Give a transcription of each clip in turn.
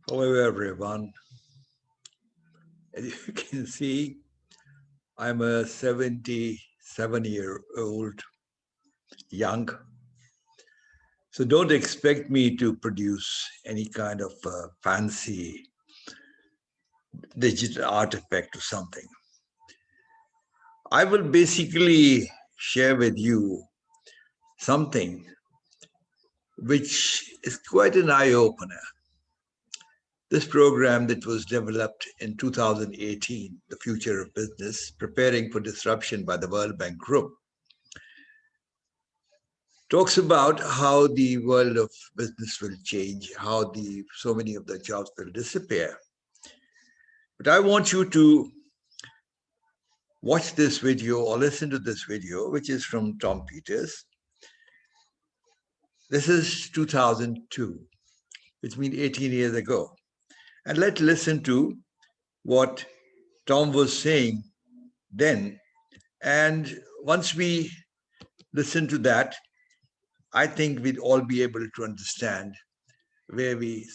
Hello, everyone. As you can see, I'm a 77-year-old young. So don't expect me to produce any kind of fancy digital artifact or something. I will basically share with you something which is quite an eye-opener. This program that was developed in 2018, The Future of Business, Preparing for Disruption by the World Bank Group, talks about how the world of business will change, how so many of the jobs will disappear. But I want you to watch this video or listen to this video, which is from Tom Peters. This is 2002, which means 18 years ago. And let's listen to what Tom was saying then. And once we listen to that, I think we'd all be able to understand where we.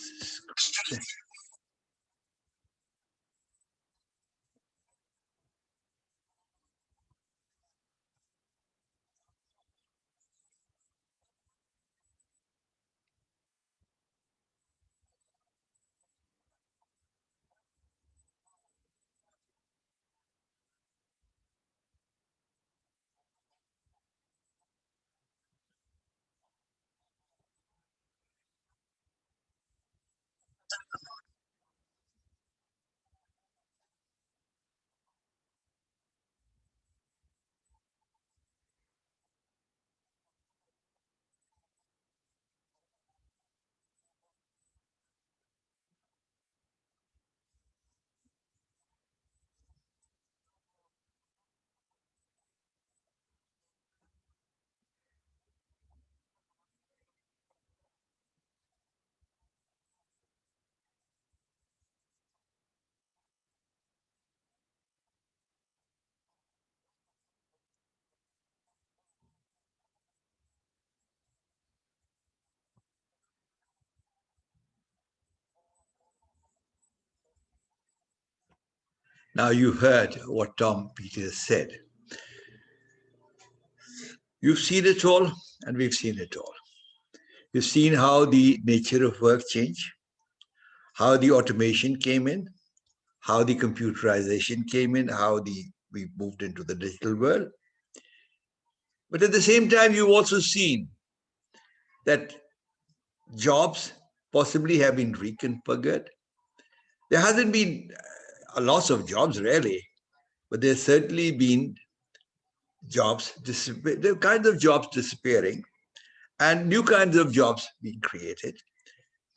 Now you heard what Tom Peters said. You've seen it all, and we've seen it all. You've seen how the nature of work changed, how the automation came in, how the computerization came in, how we moved into the digital world. But at the same time, you've also seen that jobs possibly have been reconfigured. There hasn't been a loss of jobs, really, but there's certainly been the kinds of jobs disappearing and new kinds of jobs being created.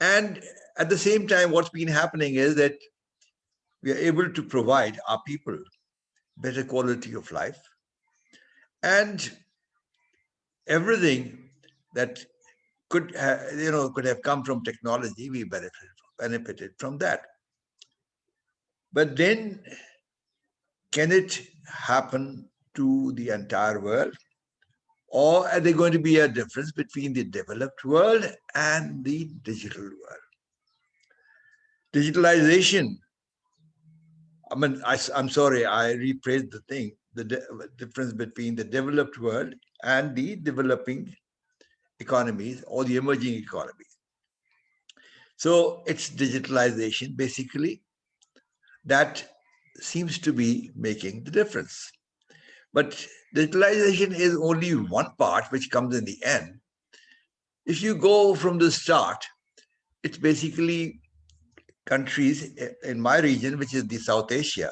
And at the same time, what's been happening is that we are able to provide our people better quality of life, and everything that could have come from technology, we benefited from that. But then, can it happen to the entire world? Or are there going to be a difference between the developed world and the digital world? Digitalization, I'm sorry, I rephrased the thing. The difference between the developed world and the developing economies or the emerging economies. So it's digitalization, basically, that seems to be making the difference. But digitalization is only one part which comes in the end. If you go from the start, it's basically countries in my region, which is the South Asia.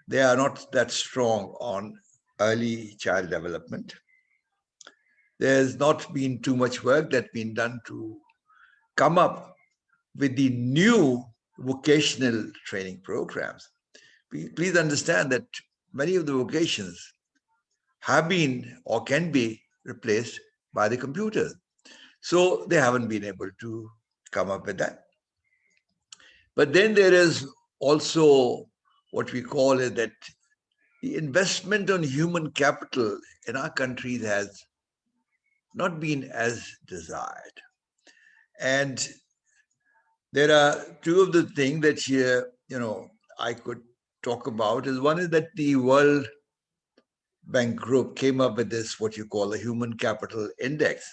They are not that strong on early child development. There's not been too much work that's been done to come up with the new vocational training programs. Please understand that many of the vocations have been or can be replaced by the computers. So they haven't been able to come up with that. But then there is also what we call is that the investment on human capital in our countries has not been as desired. And There are two of the things that here, I could talk about. Is one is that the World Bank Group came up with this, what you call a human capital index,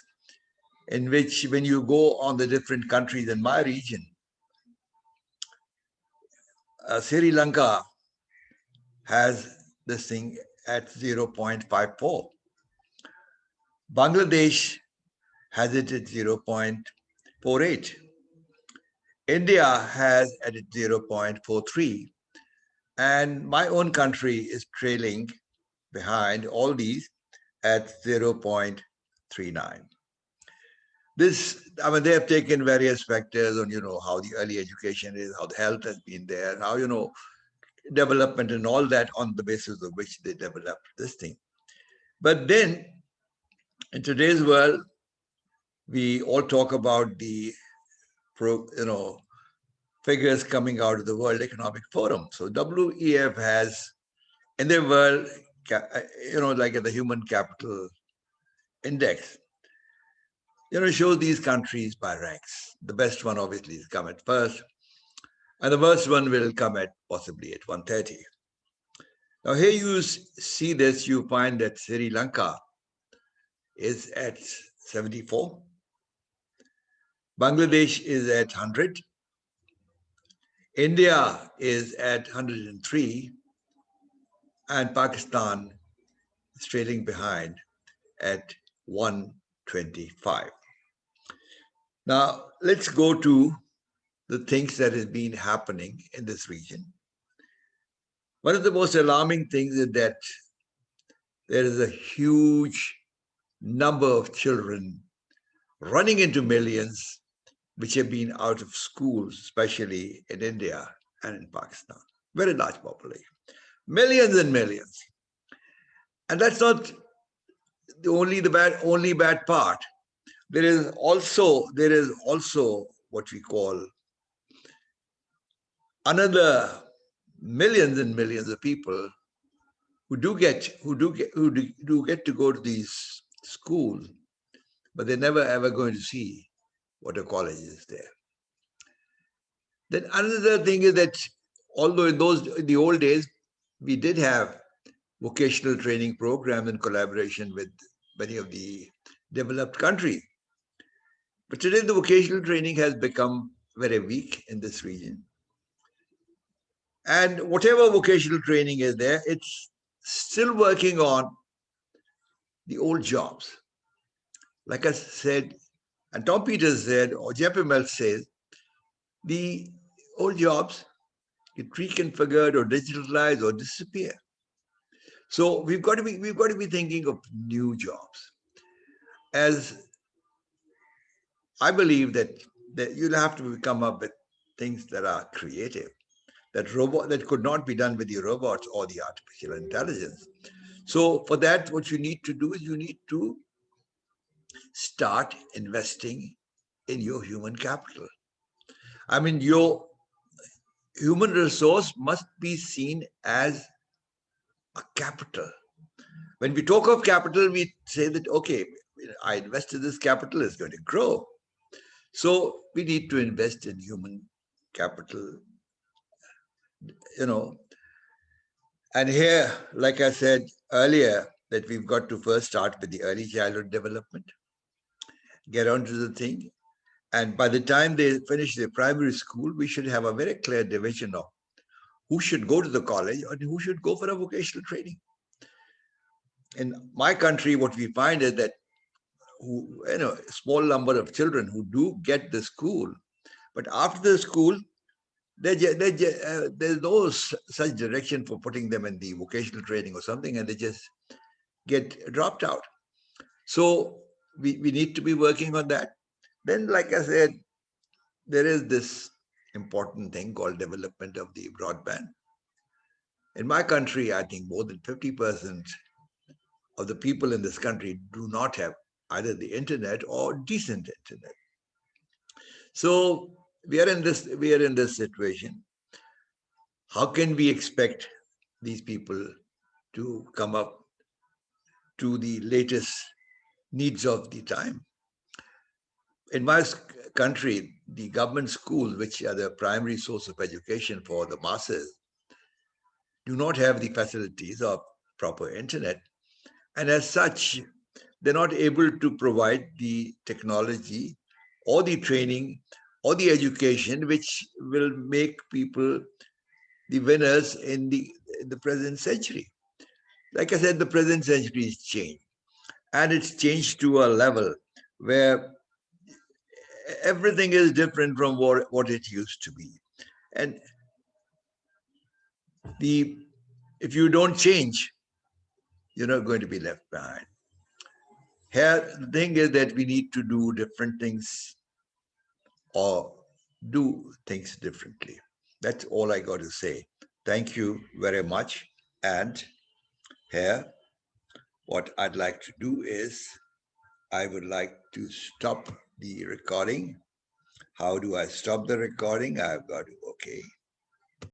in which when you go on the different countries in my region, Sri Lanka has this thing at 0.54. Bangladesh has it at 0.48. India has at 0.43. And my own country is trailing behind all these at 0.39. They have taken various factors on, how the early education is, how the health has been there, how, development and all that, on the basis of which they developed this thing. But then in today's world, we all talk about the figures coming out of the World Economic Forum. So WEF has in their world, like at the Human Capital Index, shows these countries by ranks. The best one obviously is come at first, and the worst one will come at possibly at 130. Now here you see this, you find that Sri Lanka is at 74. Bangladesh is at 100. India is at 103. And Pakistan is trailing behind at 125. Now, let's go to the things that have been happening in this region. One of the most alarming things is that there is a huge number of children running into millions which have been out of schools, especially in India and in Pakistan. Very large population. Millions and millions. And that's not the only bad part. There is also what we call another millions and millions of people who do get to go to these schools, but they're never ever going to see what a college is there. Then another thing is that although in the old days we did have vocational training programs in collaboration with many of the developed countries, but today the vocational training has become very weak in this region. And whatever vocational training is there, it's still working on the old jobs. Like I said, and Tom Peters said, or JPML says, the old jobs get reconfigured or digitalized or disappear. So we've got to be thinking of new jobs. As I believe that you'll have to come up with things that are creative, that could not be done with the robots or the artificial intelligence. So for that, what you need to do is you need to start investing in your human capital. I mean, your human resource must be seen as a capital. When we talk of capital, we say that, okay, I invested this capital, is going to grow. So we need to invest in human capital, And here, like I said earlier, that we've got to first start with the early childhood development, get onto the thing. And by the time they finish their primary school, we should have a very clear division of who should go to the college and who should go for a vocational training. In my country, what we find is that a small number of children who do get the school, but after the school, there's no such direction for putting them in the vocational training or something, and they just get dropped out. So we need to be working on that. Then, like I said, there is this important thing called development of the broadband. In my country, I think more than 50% of the people in this country do not have either the internet or decent internet. So we are in this situation. How can we expect these people to come up to the latest needs of the time? In my country, the government schools, which are the primary source of education for the masses, do not have the facilities of proper internet. And as such, they're not able to provide the technology or the training or the education which will make people the winners in the present century. Like I said, the present century is changed. And it's changed to a level where everything is different from what it used to be. And if you don't change, you're not going to be left behind. Here, the thing is that we need to do different things or do things differently. That's all I got to say. Thank you very much. And here, what I'd like to do is I would like to stop the recording. How do I stop the recording? I've got to, okay.